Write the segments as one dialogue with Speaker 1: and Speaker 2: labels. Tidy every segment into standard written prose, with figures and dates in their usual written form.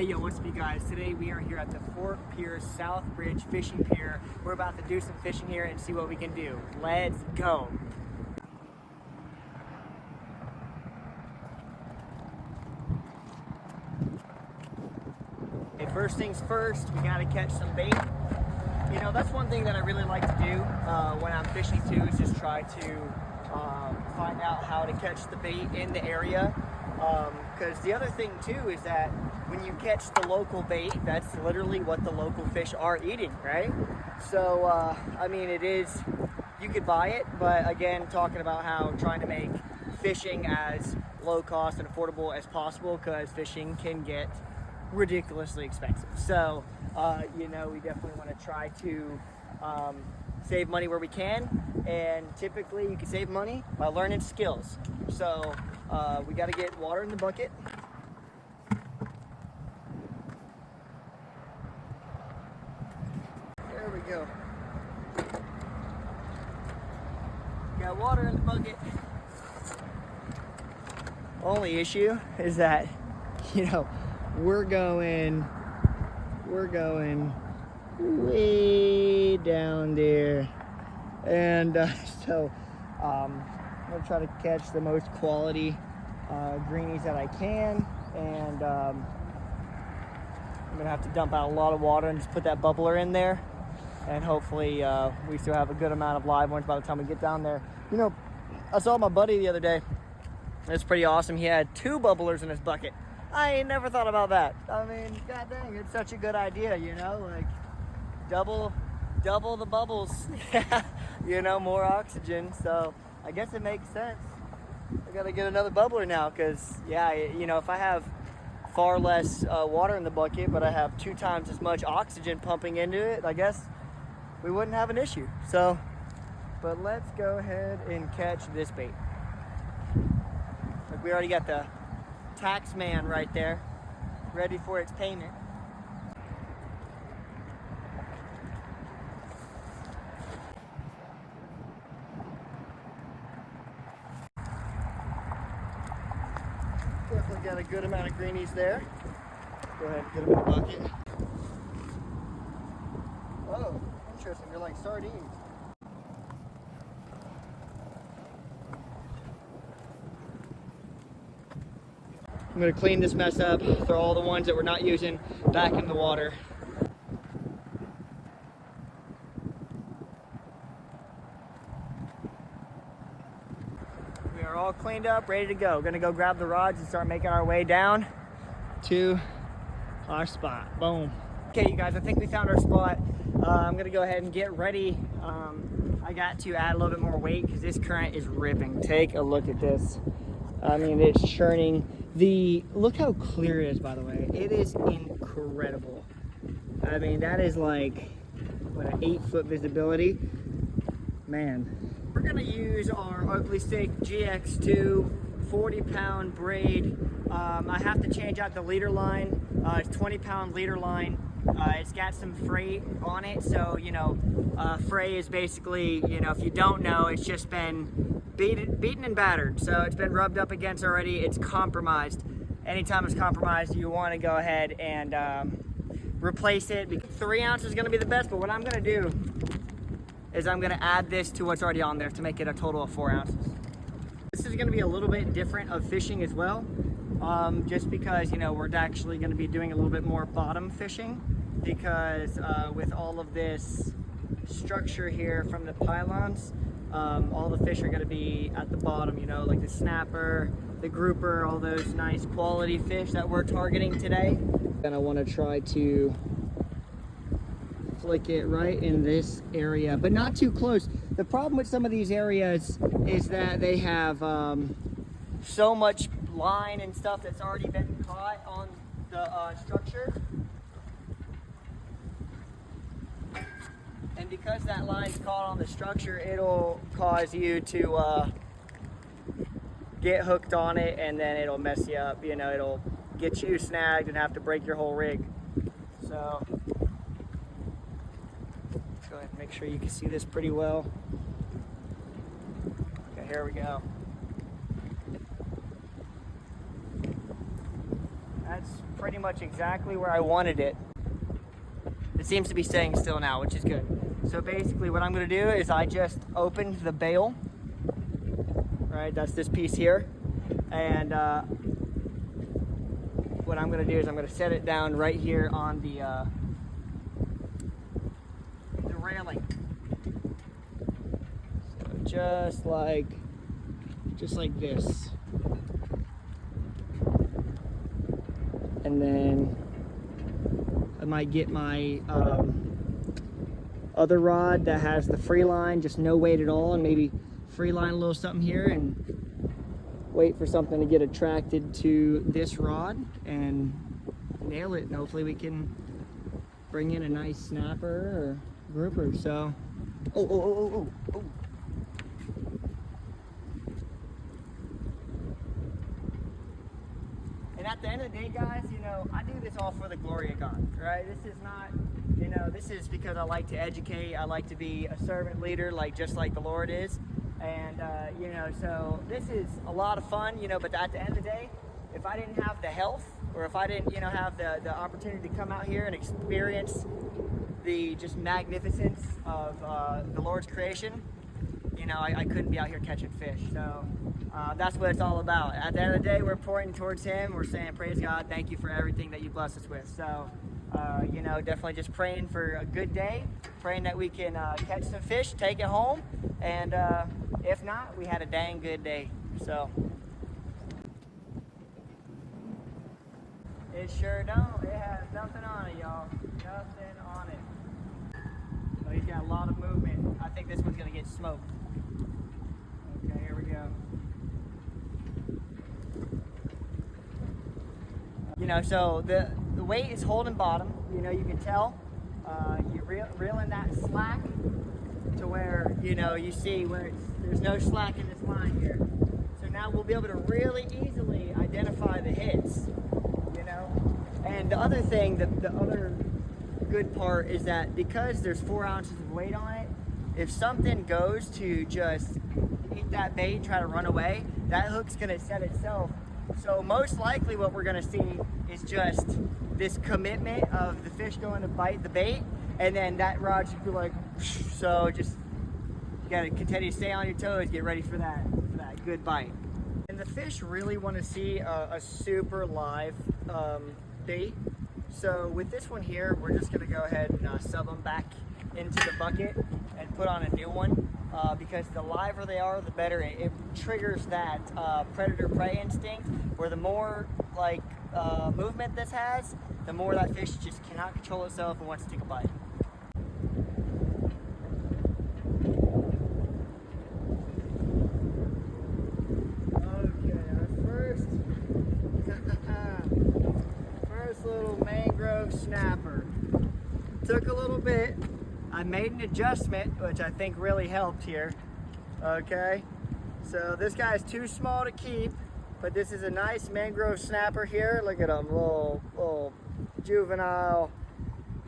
Speaker 1: Hey yo, what's up you guys? Today we are here at the Pier South Bridge Fishing Pier. We're about to do some fishing here and see what we can do. Let's go! Okay, first things first, we gotta catch some bait. You know, that's one thing that I really like to do when I'm fishing too, is just try to find out how to catch the bait in the area. Because the other thing too is that when you catch the local bait, that's literally what the local fish are eating, right? So, I mean, it is, you could buy it, but again, talking about how trying to make fishing as low cost and affordable as possible, because fishing can get ridiculously expensive. So, you know, we definitely want to try to save money where we can, and typically you can save money by learning skills. So, we got to get water in the bucket. There we go. Got water in the bucket. Only issue is that, you know, we're going way down there, and so I'm gonna try to catch the most quality greenies that I can, and I'm gonna have to dump out a lot of water and just put that bubbler in there, and hopefully we still have a good amount of live ones by the time we get down there. You know, I saw my buddy the other day. It's pretty awesome. He had 2 bubblers in his bucket. I ain't never thought about that. I mean, god dang, it's such a good idea, you know, like double the bubbles. You know, more oxygen. So I guess it makes sense. I gotta get another bubbler now, because yeah, you know, if I have far less water in the bucket, but I have 2 times as much oxygen pumping into it, I guess we wouldn't have an issue. So, but let's go ahead and catch this bait. Like, we already got the tax man right there, ready for its payment. Definitely got a good amount of greenies there. Go ahead and get them in the bucket. Oh, interesting, they're like sardines. I'm gonna clean this mess up, throw all the ones that we're not using back in the water. We are all cleaned up, ready to go. Gonna go grab the rods and start making our way down to our spot. Boom. Okay, you guys, I think we found our spot. I'm gonna go ahead and get ready. I got to add a little bit more weight because this current is ripping. Take a look at this. I mean, it's churning. Look how clear it is, by the way. It is incredible. I mean, that is like, what, an 8-foot visibility? Man. We're gonna use our Oakley Stick GX2 40-pound braid. I have to change out the leader line. It's 20-pound leader line. It's got some fray on it, so, you know, fray is basically, you know, if you don't know, it's just been beaten and battered. So it's been rubbed up against already. It's compromised. Anytime it's compromised, you want to go ahead and replace it. 3 ounces is going to be the best, but what I'm going to do is I'm going to add this to what's already on there to make it a total of 4 ounces. This is going to be a little bit different of fishing as well, just because, you know, we're actually going to be doing a little bit more bottom fishing, because with all of this structure here from the pylons, all the fish are going to be at the bottom, you know, like the snapper, the grouper, all those nice quality fish that we're targeting today. And I want to try to flick it right in this area, but not too close. The problem with some of these areas is that they have so much line and stuff that's already been caught on the structure. And because that line's caught on the structure, it'll cause you to get hooked on it, and then it'll mess you up. You know, it'll get you snagged and have to break your whole rig. So, go ahead and make sure you can see this pretty well. Okay, here we go. That's pretty much exactly where I wanted it. It seems to be staying still now, which is good. So basically what I'm gonna do is I just opened the bale, right? That's this piece here. And what I'm gonna do is I'm gonna set it down right here on the railing. So just like this. And then I might get my other rod that has the free line, just no weight at all, and maybe free line a little something here and wait for something to get attracted to this rod and nail it. And hopefully we can bring in a nice snapper or grouper. So, oh. And at the end of the day, guys, you know, I do this all for the glory of God, right? This is not, you know, this is because I like to educate. I like to be a servant leader, just like the Lord is. And, you know, so this is a lot of fun, you know, but at the end of the day, if I didn't have the health, or if I didn't, you know, have the opportunity to come out here and experience the just magnificence of the Lord's creation, you know, I couldn't be out here catching fish. So that's what it's all about. At the end of the day, we're pointing towards Him. We're saying, praise God, thank you for everything that you bless us with. So, you know, definitely just praying for a good day, praying that we can catch some fish, take it home, and if not, we had a dang good day. So it sure don't. It has nothing on it, y'all. Nothing on it. So he's got a lot of movement. I think this one's gonna get smoked. Okay, here we go. You know, so the weight is holding bottom. You know, you can tell. You reel in that slack to where, you know, you see where there's no slack in this line here. So now we'll be able to really easily identify the hits, you know. And the other thing, the other good part is that because there's 4 ounces of weight on it, if something goes to just eat that bait and try to run away, that hook's gonna set itself. So most likely what we're gonna see is just this commitment of the fish going to bite the bait, and then that rod should be like, so just you gotta continue to stay on your toes, get ready for that good bite. And the fish really want to see a super live bait. So with this one here, we're just gonna go ahead and sub them back into the bucket and put on a new one, because the liver they are, the better it triggers that predator-prey instinct, where the more movement this has, the more that fish just cannot control itself and wants to take a bite. Okay, our first little mangrove snapper. Took a little bit. I made an adjustment, which I think really helped here. Okay, so this guy's too small to keep, but this is a nice mangrove snapper here. Look at him, little juvenile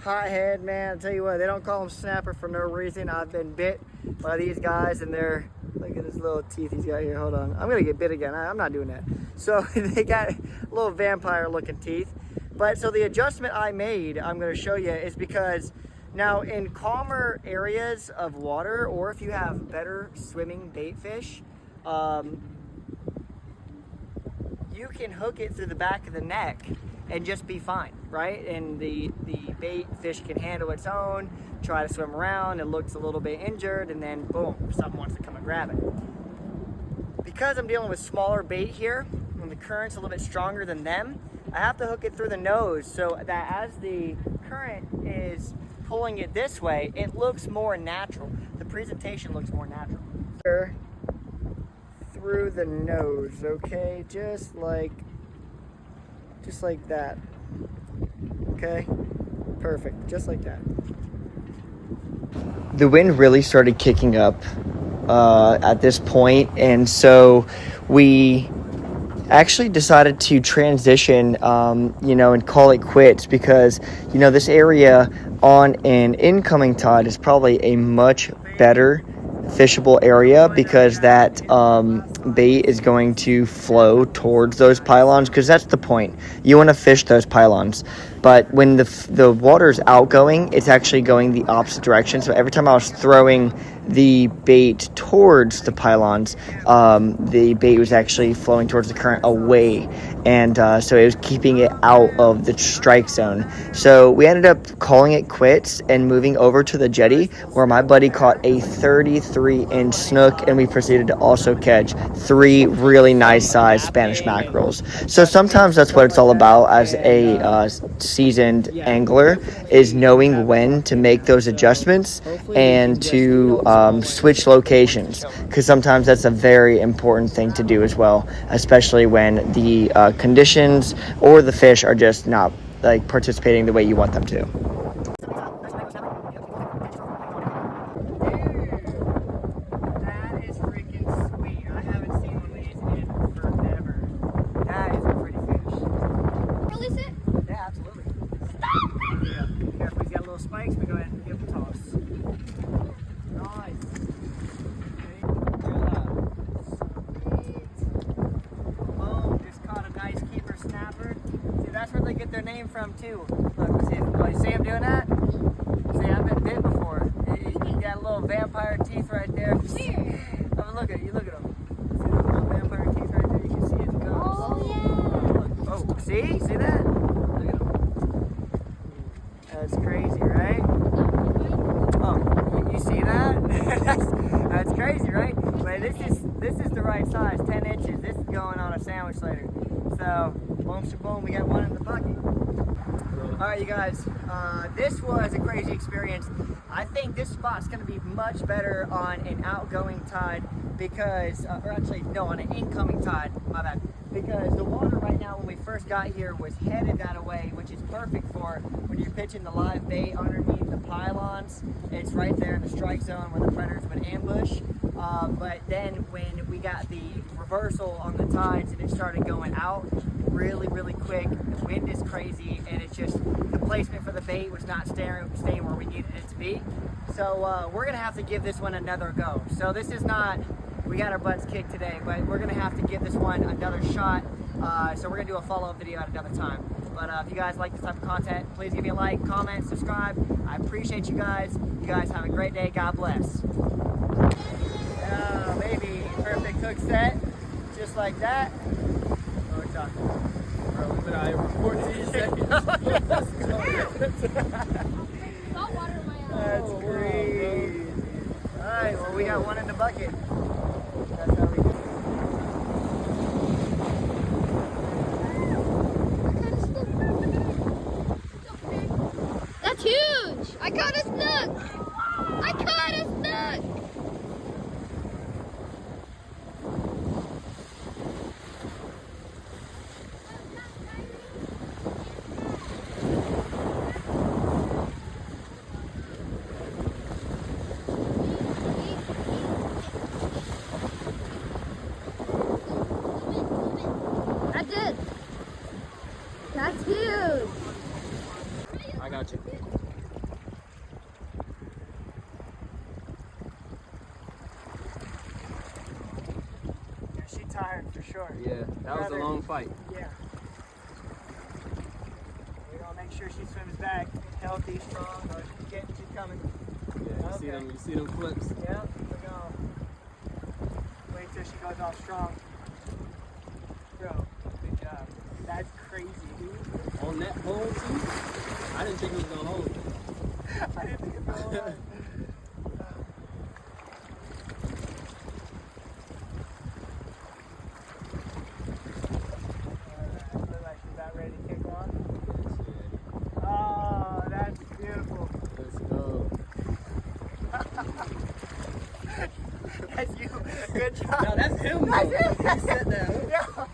Speaker 1: hothead, man. I'll tell you what, they don't call him snapper for no reason. I've been bit by these guys, and they're, look at his little teeth he's got here. Hold on, I'm gonna get bit again. I'm not doing that. So they got little vampire looking teeth. But so the adjustment I made, I'm gonna show you, is because now in calmer areas of water, or if you have better swimming bait fish, you can hook it through the back of the neck and just be fine, right? And the bait fish can handle its own, try to swim around, it looks a little bit injured, and then boom, something wants to come and grab it. Because I'm dealing with smaller bait here, and the current's a little bit stronger than them, I have to hook it through the nose so that as the current is pulling it this way, it looks more natural. The presentation looks more natural. Through the nose, okay? Just like that. Okay? Perfect, just like that. The wind really started kicking up at this point, and so we actually decided to transition, and call it quits, because, this area on an incoming tide is probably a much better fishable area, because that bait is going to flow towards those pylons, because that's the point. You want to fish those pylons. But when the water's outgoing, it's actually going the opposite direction. So every time I was throwing the bait towards the pylons, the bait was actually flowing towards the current away. And so it was keeping it out of the strike zone. So we ended up calling it quits and moving over to the jetty, where my buddy caught a 33-inch snook, and we proceeded to also catch 3 really nice sized Spanish mackerels. So sometimes that's what it's all about as a seasoned angler, is knowing when to make those adjustments and to switch locations, because sometimes that's a very important thing to do as well, especially when the conditions or the fish are just not like participating the way you want them to.
Speaker 2: Spikes, but go ahead and give them a toss. Nice. Boom, just caught a nice keeper snapper. See, that's where they get their name from too. Look, see, you see him doing that? See, I've been bit before. You got little vampire teeth right there. Have a look at it. You look at him. See the little vampire teeth right there? You can see his gums.
Speaker 3: Oh, yeah.
Speaker 2: Oh, see? See that? Look at him. That's crazy, right? Oh, you see that? that's crazy, right? But this is the right size, 10 inches. This is going on a sandwich later. So, boom, shaboom, we got one in the bucket. All right, you guys, this was a crazy experience. I think this spot's going to be much better on an outgoing tide because, or actually, no, on an incoming tide, my bad. Because the water right now when we first got here was headed that way, which is perfect for when you're pitching the live bait underneath the pylons. It's right there in the strike zone where the predators would ambush. But then when we got the reversal on the tides and it started going out really, really quick, the wind is crazy, and it's just the placement for the bait was not staying where we needed it to be. So we're going to have to give this one another go. So this is not... We got our butts kicked today, but we're going to have to give this one another shot. So we're going to do a follow-up video at another time. But if you guys like this type of content, please give me a like, comment, subscribe. I appreciate you guys. You guys have a great day. God bless. Yeah, baby. Perfect hook set. Just like that. What are we talking about?
Speaker 4: Bro, we've been out here for 14 seconds.
Speaker 2: That's crazy. Alright, well, we got one in the bucket. That's how we do
Speaker 3: it. That's huge! I caught a snook! I caught a snook! That's huge.
Speaker 4: I got you.
Speaker 2: Yeah, she tired for sure.
Speaker 4: Yeah, that was a long fight.
Speaker 2: Yeah. We're gonna make sure she swims back healthy, strong. She's coming.
Speaker 4: Yeah, you see them flips.
Speaker 2: Yeah, we're gonna wait till she goes all strong. Bro, good job. That's crazy, dude.
Speaker 4: On that pole too? I didn't think it was gonna hold.
Speaker 2: I didn't think it was gonna hold. Alright, look like she's about ready to kick off. Oh, that's beautiful.
Speaker 4: Let's go.
Speaker 2: That's you. Good job.
Speaker 4: No, that's him.
Speaker 2: That's him.
Speaker 4: He said that.
Speaker 2: Yeah.